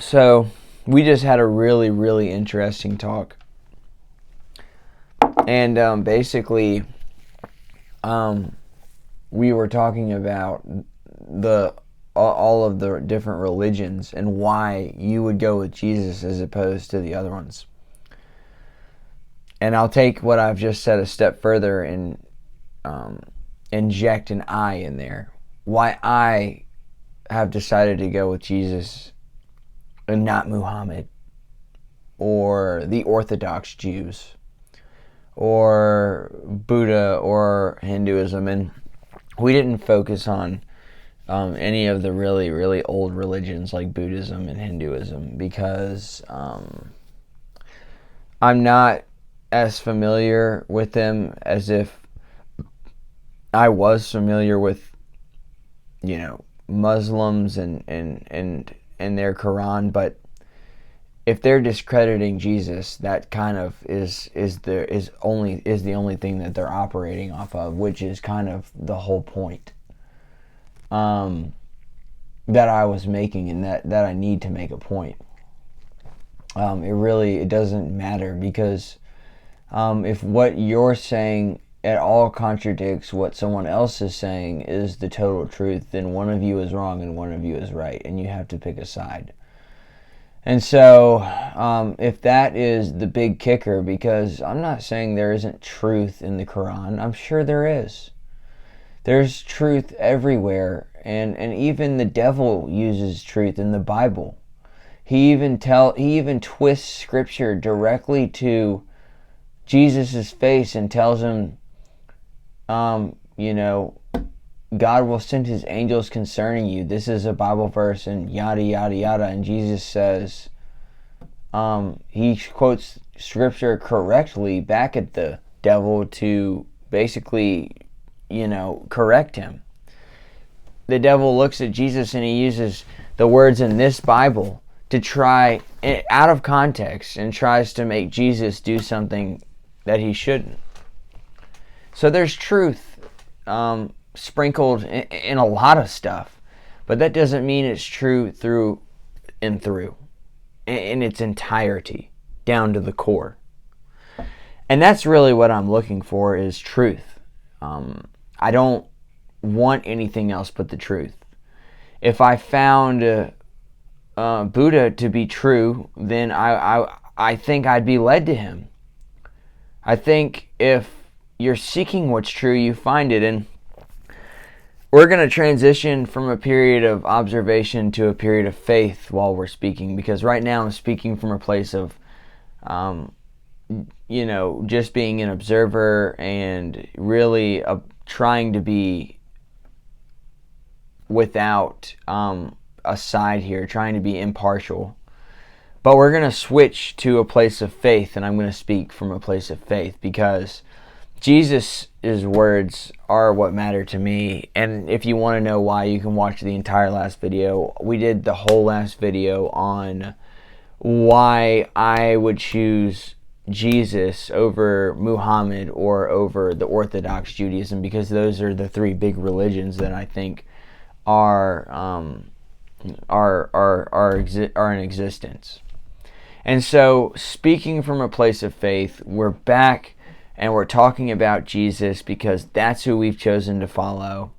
So we just had a really, really interesting talk. And basically, we were talking about all of the different religions and why you would go with Jesus as opposed to the other ones. And I'll take what I've just said a step further and inject an I in there. Why I have decided to go with Jesus and not Muhammad or the Orthodox Jews or Buddha or Hinduism. And we didn't focus on any of the really, really old religions like Buddhism and Hinduism because I'm not as familiar with them as if I was familiar with, Muslims and their Quran. But if they're discrediting Jesus, that kind of is the only thing that they're operating off of, which is kind of the whole point that I was making, and that I need to make a point. It doesn't matter, because if what you're saying at all contradicts what someone else is saying is the total truth, then one of you is wrong and one of you is right, and you have to pick a side. And so if that is the big kicker, because I'm not saying there isn't truth in the Quran, I'm sure there is. There's truth everywhere, and even the devil uses truth in the Bible. He even twists scripture directly to Jesus' face and tells him, God will send his angels concerning you. This is a Bible verse, and yada, yada, yada. And Jesus says, he quotes scripture correctly back at the devil to basically, correct him. The devil looks at Jesus and he uses the words in this Bible to try, out of context, and tries to make Jesus do something that he shouldn't. So there's truth sprinkled in a lot of stuff, but that doesn't mean it's true through and through, in its entirety, down to the core. And that's really what I'm looking for, is truth. I don't want anything else but the truth. If I found Buddha to be true, then I think I'd be led to him. I think if you're seeking what's true, you find it. And we're going to transition from a period of observation to a period of faith while we're speaking, because right now I'm speaking from a place of, just being an observer and really trying to be without a side here, trying to be impartial. But we're going to switch to a place of faith, and I'm going to speak from a place of faith because Jesus' words are what matter to me. And if you want to know why, you can watch the entire last video. We did the whole last video on why I would choose Jesus over Muhammad or over the Orthodox Judaism, because those are the three big religions that I think are in existence. And so, speaking from a place of faith, we're back and we're talking about Jesus because that's who we've chosen to follow.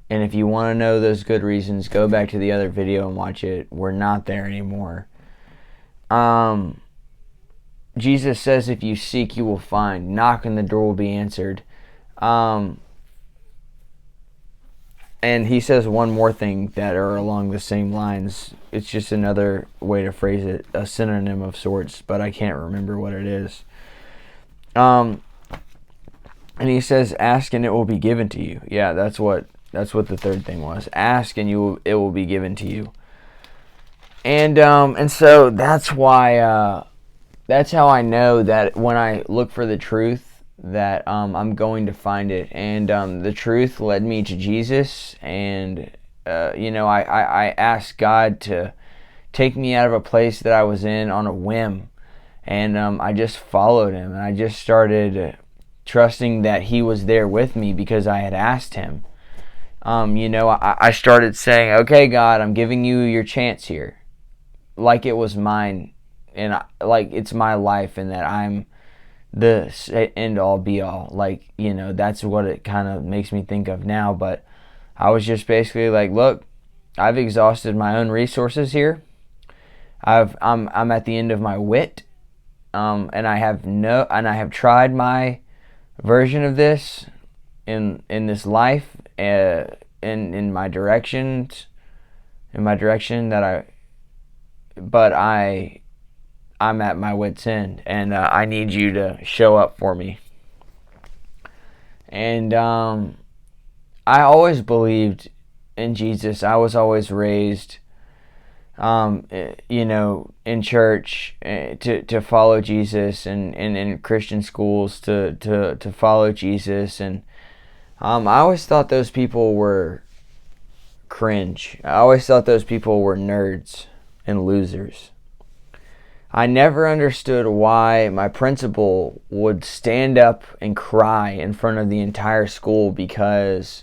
And if you want to know those good reasons, go back to the other video and watch it. We're not there anymore. Jesus says, if you seek, you will find. Knock and the door will be answered. And he says one more thing that are along the same lines. It's just another way to phrase it, a synonym of sorts, but I can't remember what it is. And he says, ask and it will be given to you. Yeah, that's what the third thing was. Ask and it will be given to you. And so that's why, that's how I know that when I look for the truth, that I'm going to find it. And the truth led me to Jesus, and I asked God to take me out of a place that I was in on a whim, and I just followed him, and I just started trusting that he was there with me because I had asked him. I started saying, okay, God, I'm giving you your chance here. like it was mine, and like it's my life, and that I'm the end all be all. Like, that's what it kind of makes me think of now. But I was just basically like, look, I've exhausted my own resources here. I'm at the end of my wit, and I have tried my version of this in this life, in my directions, but I'm at my wit's end, and I need you to show up for me. And I always believed in Jesus. I was always raised, in church, to follow Jesus, and in Christian schools to follow Jesus. And I always thought those people were cringe. I always thought those people were nerds and losers. I never understood why my principal would stand up and cry in front of the entire school because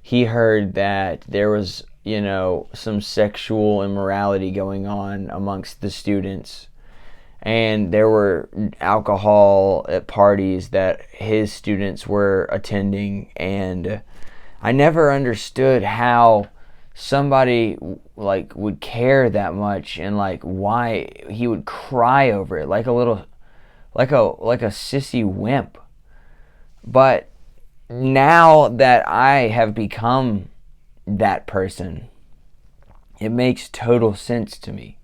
he heard that there was, some sexual immorality going on amongst the students. And there were alcohol at parties that his students were attending. And I never understood how somebody would care that much, and why he would cry over it like a sissy wimp. But now that I have become that person, it makes total sense to me,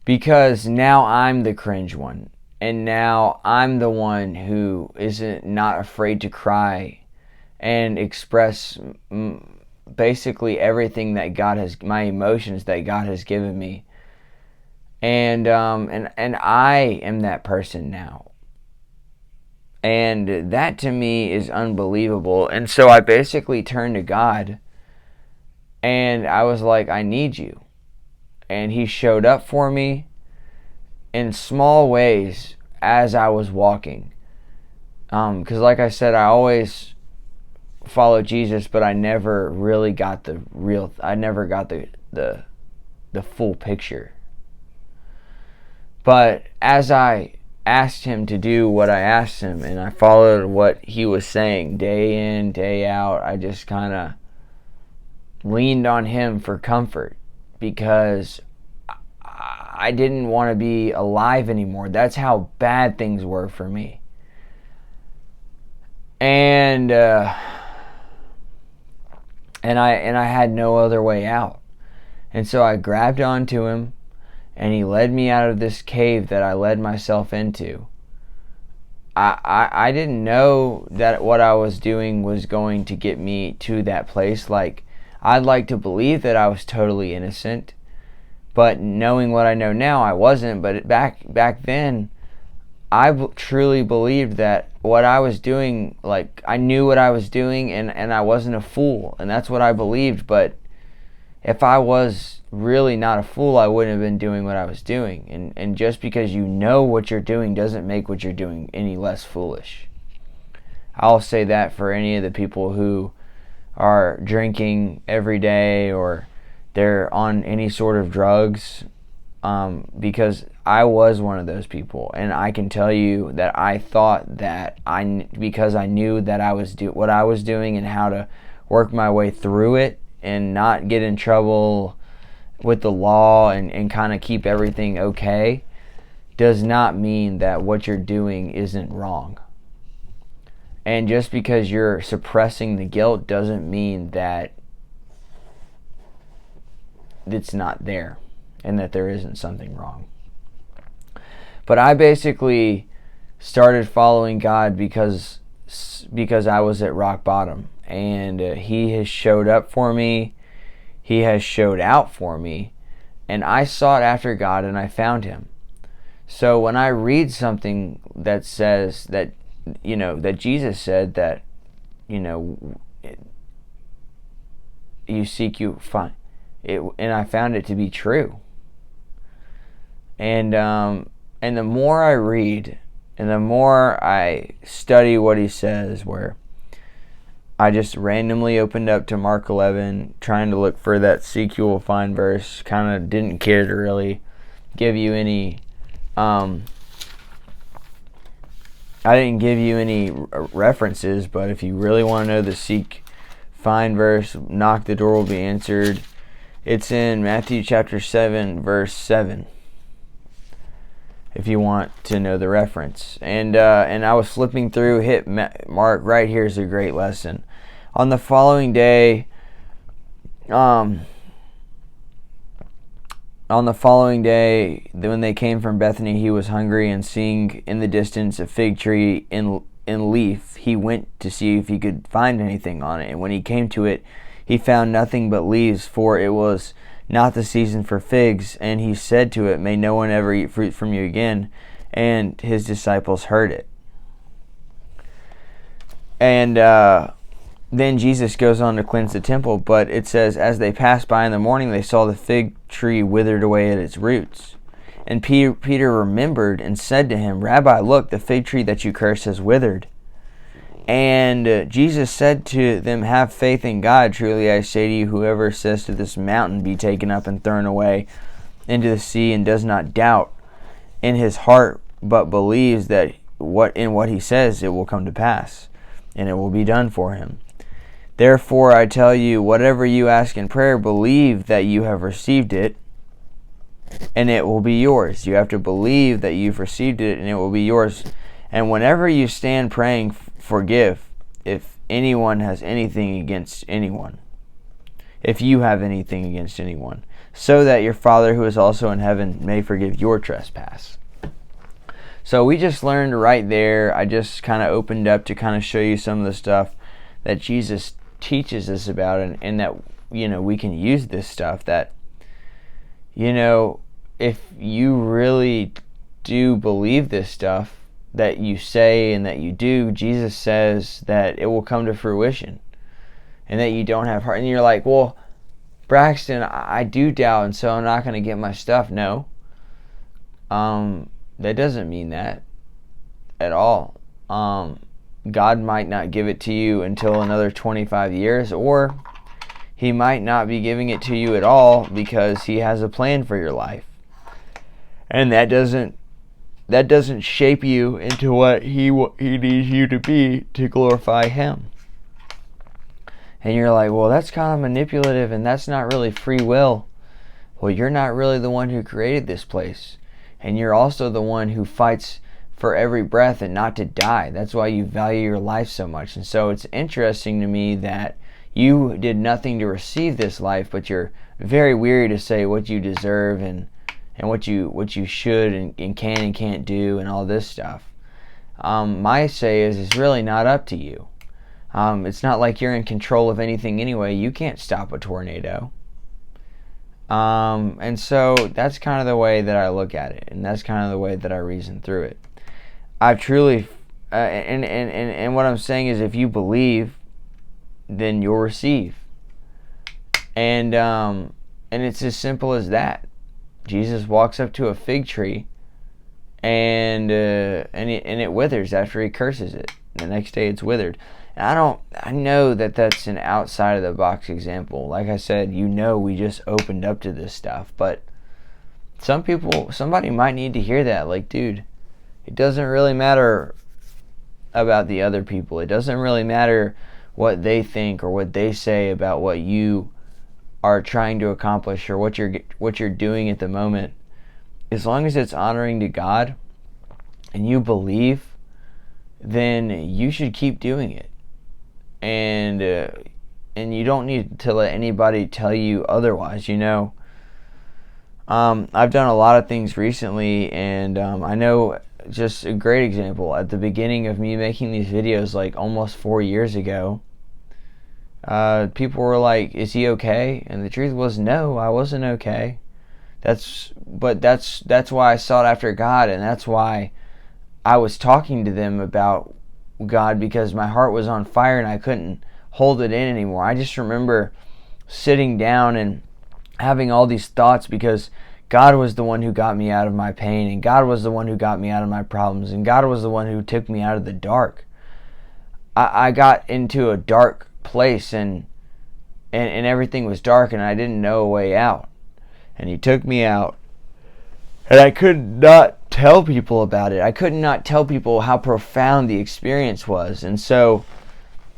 because now I'm the cringe one, and now I'm the one who isn't not afraid to cry and express basically everything that God has, my emotions that God has given me. And I am that person now. And that to me is unbelievable. And so I basically turned to God, and I was like, I need you. And he showed up for me in small ways as I was walking. Because like I said, I always followed Jesus, but I never really got the full picture. But as I asked him to do what I asked him, and I followed what he was saying day in, day out, I just kind of leaned on him for comfort, because I didn't want to be alive anymore. That's how bad things were for me. And I had no other way out. And so I grabbed onto him, and he led me out of this cave that I led myself into. I didn't know that what I was doing was going to get me to that place. Like, I'd like to believe that I was totally innocent, but knowing what I know now, I wasn't. But back then, I truly believed that what I was doing, I knew what I was doing, and I wasn't a fool, and that's what I believed. But if I was really not a fool, I wouldn't have been doing what I was doing. And just because you know what you're doing doesn't make what you're doing any less foolish. I'll say that for any of the people who are drinking every day, or they're on any sort of drugs, because I was one of those people, and I can tell you that I thought that because I knew that I was what I was doing and how to work my way through it and not get in trouble with the law and kind of keep everything okay, does not mean that what you're doing isn't wrong. And just because you're suppressing the guilt doesn't mean that it's not there and that there isn't something wrong. But I basically started following God because I was at rock bottom, and he has showed up for me. He has showed out for me, and I sought after God, and I found him. So when I read something that says that, that Jesus said that, you seek, you find it, and I found it to be true. And the more I read, and the more I study what he says, where I just randomly opened up to Mark 11, trying to look for that seek you will find verse. Kind of didn't care to really give you any. I didn't give you any references, but if you really want to know the seek, find verse, knock, the door will be answered. It's in Matthew chapter 7, verse 7. If you want to know the reference. And I was flipping through, hit Mark, right here's a great lesson. On the following day, when they came from Bethany, he was hungry, and seeing in the distance a fig tree in leaf, he went to see if he could find anything on it. And when he came to it, he found nothing but leaves, for it was not the season for figs. And he said to it, may no one ever eat fruit from you again. And his disciples heard it. And then Jesus goes on to cleanse the temple, but it says, as they passed by in the morning, they saw the fig tree withered away at its roots. And Peter remembered and said to him, Rabbi, look, the fig tree that you cursed has withered. And Jesus said to them, have faith in God. Truly I say to you, whoever says to this mountain, be taken up and thrown away into the sea, and does not doubt in his heart, but believes that what he says, it will come to pass, and it will be done for him. Therefore I tell you, whatever you ask in prayer, believe that you have received it, and it will be yours. You have to believe that you've received it, and it will be yours. And whenever you stand praying, forgive if anyone has anything against anyone, if you have anything against anyone, so that your Father who is also in heaven may forgive your trespass. So we just learned right there. I just kind of opened up to kind of show you some of the stuff that Jesus teaches us about, and that, we can use this stuff, that, if you really do believe this stuff that you say and that you do, Jesus says that it will come to fruition, and that you don't have heart. And you're like, well, Braxton, I do doubt, and so I'm not going to get my stuff. No, that doesn't mean that at all. God might not give it to you until another 25 years, or he might not be giving it to you at all, because he has a plan for your life. And that doesn't shape you into what he needs you to be to glorify him. And you're like, well, that's kind of manipulative, and that's not really free will. Well, you're not really the one who created this place. And you're also the one who fights for every breath and not to die. That's why you value your life so much. And so it's interesting to me that you did nothing to receive this life, but you're very weary to say what you deserve and what you should and can and can't do and all this stuff. My say is, it's really not up to you. It's not like you're in control of anything anyway. You can't stop a tornado. And so that's kind of the way that I look at it, and that's kind of the way that I reason through it. I've truly, and what I'm saying is, if you believe, then you'll receive. And it's as simple as that. Jesus walks up to a fig tree, and it withers after he curses it. The next day it's withered. And I know that that's an outside of the box example. Like I said, we just opened up to this stuff, but somebody might need to hear that. Like, dude, it doesn't really matter about the other people. It doesn't really matter what they think or what they say about what you are trying to accomplish or what you're doing at the moment. As long as it's honoring to God and you believe, then you should keep doing it. And you don't need to let anybody tell you otherwise. I've done a lot of things recently, and I know, just a great example, at the beginning of me making these videos, like almost 4 years ago, people were like, is he okay? And the truth was, no, I wasn't okay. That's why I sought after God, and that's why I was talking to them about God, because my heart was on fire and I couldn't hold it in anymore. I just remember sitting down and having all these thoughts, because God was the one who got me out of my pain, and God was the one who got me out of my problems, and God was the one who took me out of the dark. I got into a dark place, and everything was dark, and I didn't know a way out. And he took me out, and I could not tell people about it. I could not tell people how profound the experience was. And so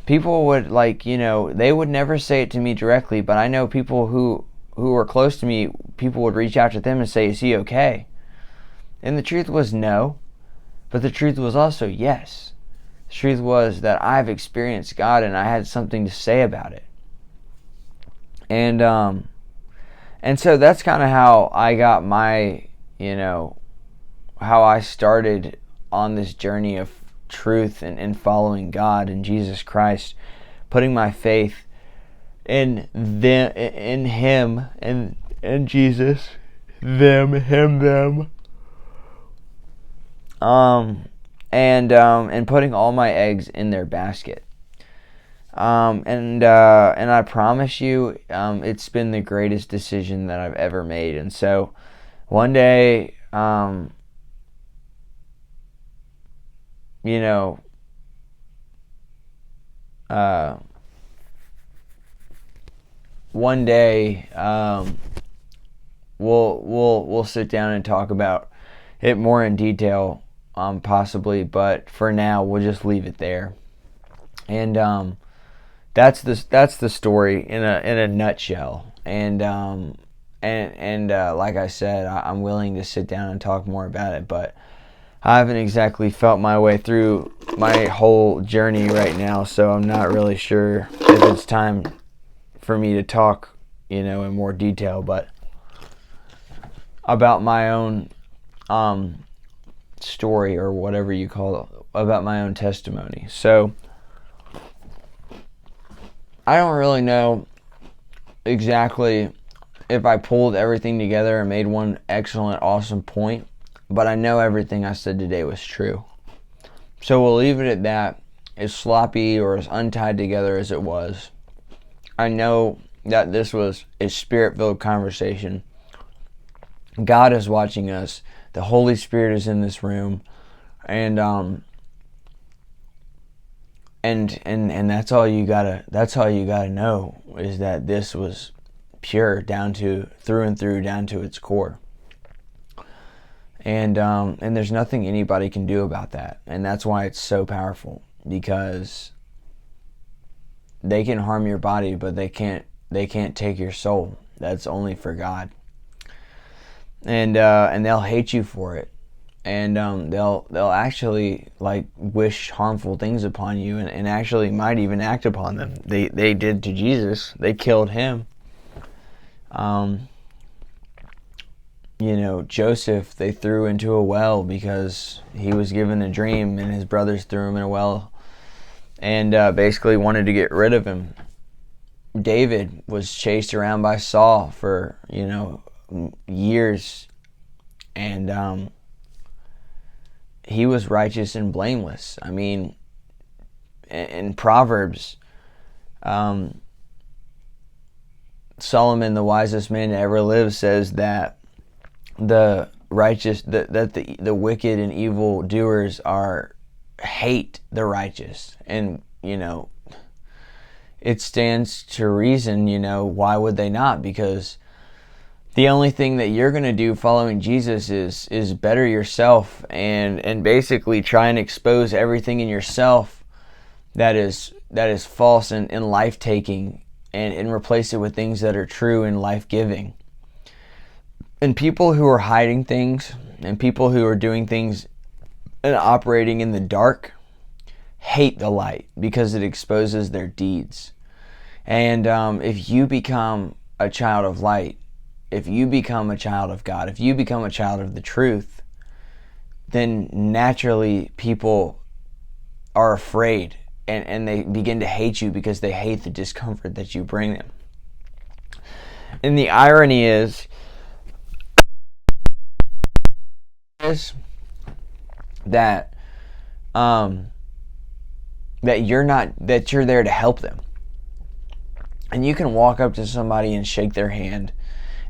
people would, like, they would never say it to me directly, but I know people who were close to me, people would reach out to them and say, "Is he okay?" And the truth was no, but the truth was also yes. The truth was that I've experienced God, and I had something to say about it. And so that's kind of how I got my, how I started on this journey of truth and following God and Jesus Christ, putting my faith in Him and Jesus, them, Him, them, and putting all my eggs in their basket. And I promise you, it's been the greatest decision that I've ever made. And so one day, one day, we'll sit down and talk about it more in detail, possibly, but for now we'll just leave it there. And that's the story in a nutshell. And like I said, I'm willing to sit down and talk more about it, but I haven't exactly felt my way through my whole journey right now, so I'm not really sure if it's time for me to talk, in more detail, but about my own story, or whatever you call it, about my own testimony. So I don't really know exactly if I pulled everything together and made one excellent, awesome point, but I know everything I said today was true. So we'll leave it at that. As sloppy or as untied together as it was, I know that this was a spirit-filled conversation. God is watching us. The Holy Spirit is in this room, and that's all you gotta know, is that this was pure through and through, down to its core. And there's nothing anybody can do about that, and that's why it's so powerful, because they can harm your body, but they can't take your soul. That's only for God. And they'll hate you for it, and they'll actually wish harmful things upon you, and actually might even act upon them. They did to Jesus. They killed him. Joseph, they threw into a well because he was given a dream, and his brothers threw him in a well, and basically wanted to get rid of him. David was chased around by Saul for years, and he was righteous and blameless. I mean, in Proverbs, Solomon, the wisest man to ever live, says that the righteous, that the wicked and evil doers hate the righteous. And it stands to reason. Why would they not? Because the only thing that you're going to do following Jesus is better yourself, and basically try and expose everything in yourself that is false and life-taking, and replace it with things that are true and life-giving. And people who are hiding things, and people who are doing things and operating in the dark, hate the light because it exposes their deeds. And if you become a child of light, if you become a child of God, if you become a child of the truth, then naturally people are afraid, and they begin to hate you because they hate the discomfort that you bring them. And the irony is that you're there to help them. And you can walk up to somebody and shake their hand,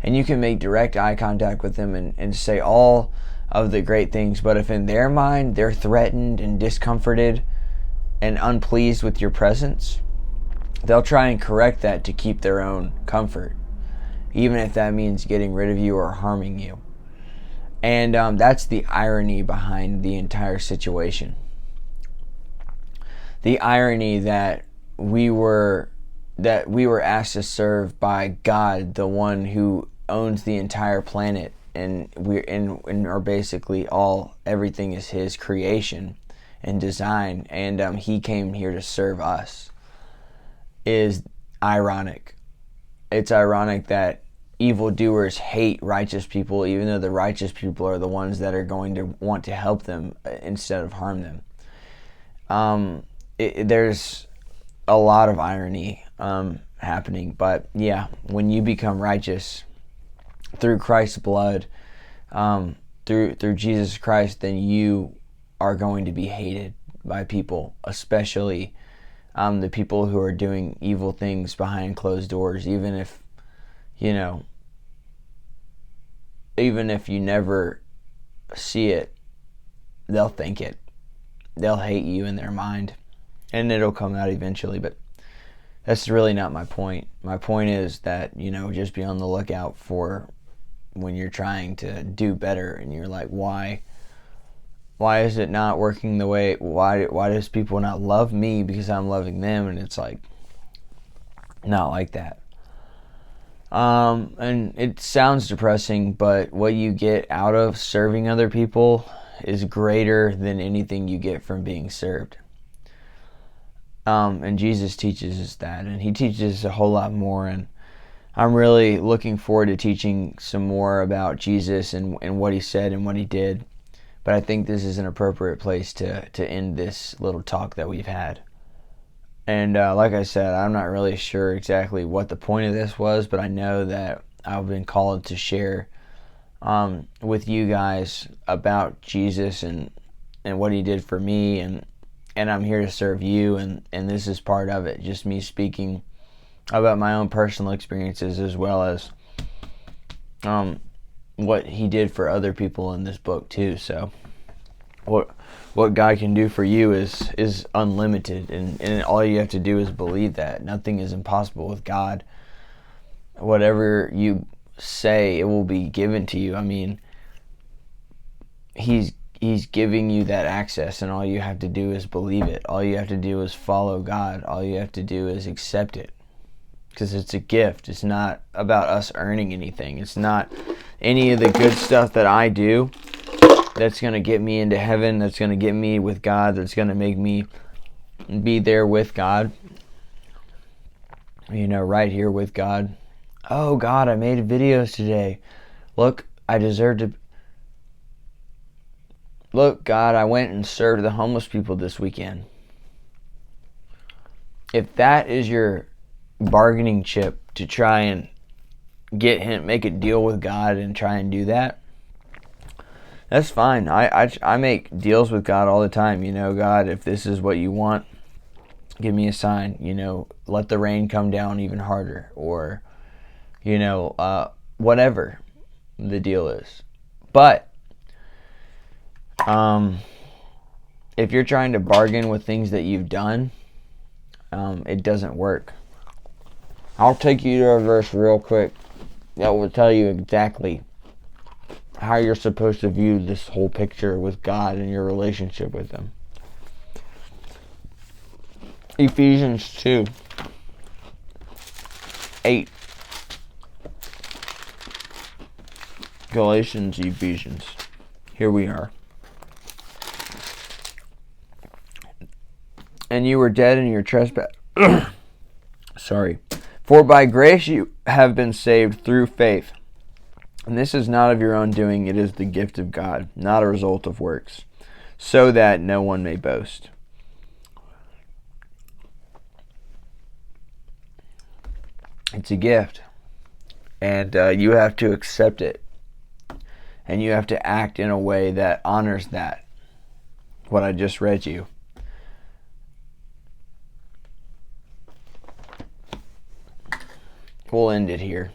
and you can make direct eye contact with them and say all of the great things, but if in their mind they're threatened and discomforted and unpleased with your presence, they'll try and correct that to keep their own comfort, even if that means getting rid of you or harming you. And that's the irony behind the entire situation. The irony that we were asked to serve by God, the one who owns the entire planet, and are basically everything is His creation and design, and He came here to serve us, is ironic. It's ironic that evildoers hate righteous people, even though the righteous people are the ones that are going to want to help them instead of harm them. There's a lot of irony happening, but yeah, when you become righteous through Christ's blood, through Jesus Christ, then you are going to be hated by people, especially the people who are doing evil things behind closed doors. Even if you never see it, they'll think it. They'll hate you in their mind, and it'll come out eventually. But that's really not my point. My point is that, just be on the lookout for when you're trying to do better and you're like, why is it not working the way, why does people not love me because I'm loving them? And it's like, not like that. And it sounds depressing, but what you get out of serving other people is greater than anything you get from being served. And Jesus teaches us that, and He teaches a whole lot more, and I'm really looking forward to teaching some more about Jesus and what He said and what He did. But I think this is an appropriate place to end this little talk that we've had. And like I said, I'm not really sure exactly what the point of this was, but I know that I've been called to share with you guys about Jesus and what He did for me, and I'm here to serve you, and this is part of it, just me speaking about my own personal experiences as well as what He did for other people in this book too. So what God can do for you is unlimited, and all you have to do is believe that. Nothing is impossible with God. Whatever you say, it will be given to you. I mean, He's giving you that access, and all you have to do is believe it. All you have to do is follow God. All you have to do is accept it, because it's a gift. It's not about us earning anything. It's not any of the good stuff that I do that's going to get me into heaven, that's going to get me with God, that's going to make me be there with God, right here with God. Oh, God, I made videos today. Look, I deserve to... Look, God, I went and served the homeless people this weekend. If that is your bargaining chip to try and get Him, make a deal with God and try and do that, that's fine. I make deals with God all the time. God, if this is what you want, give me a sign. Let the rain come down even harder, or whatever the deal is. But if you're trying to bargain with things that you've done, it doesn't work. I'll take you to a verse real quick that will tell you exactly how you're supposed to view this whole picture with God and your relationship with Him. Ephesians 2:8. Galatians, Ephesians. Here we are. And you were dead in your trespass. Sorry. For by grace you have been saved through faith. And this is not of your own doing, it is the gift of God, not a result of works, so that no one may boast. It's a gift, and you have to accept it, and you have to act in a way that honors that, what I just read you. We'll end it here.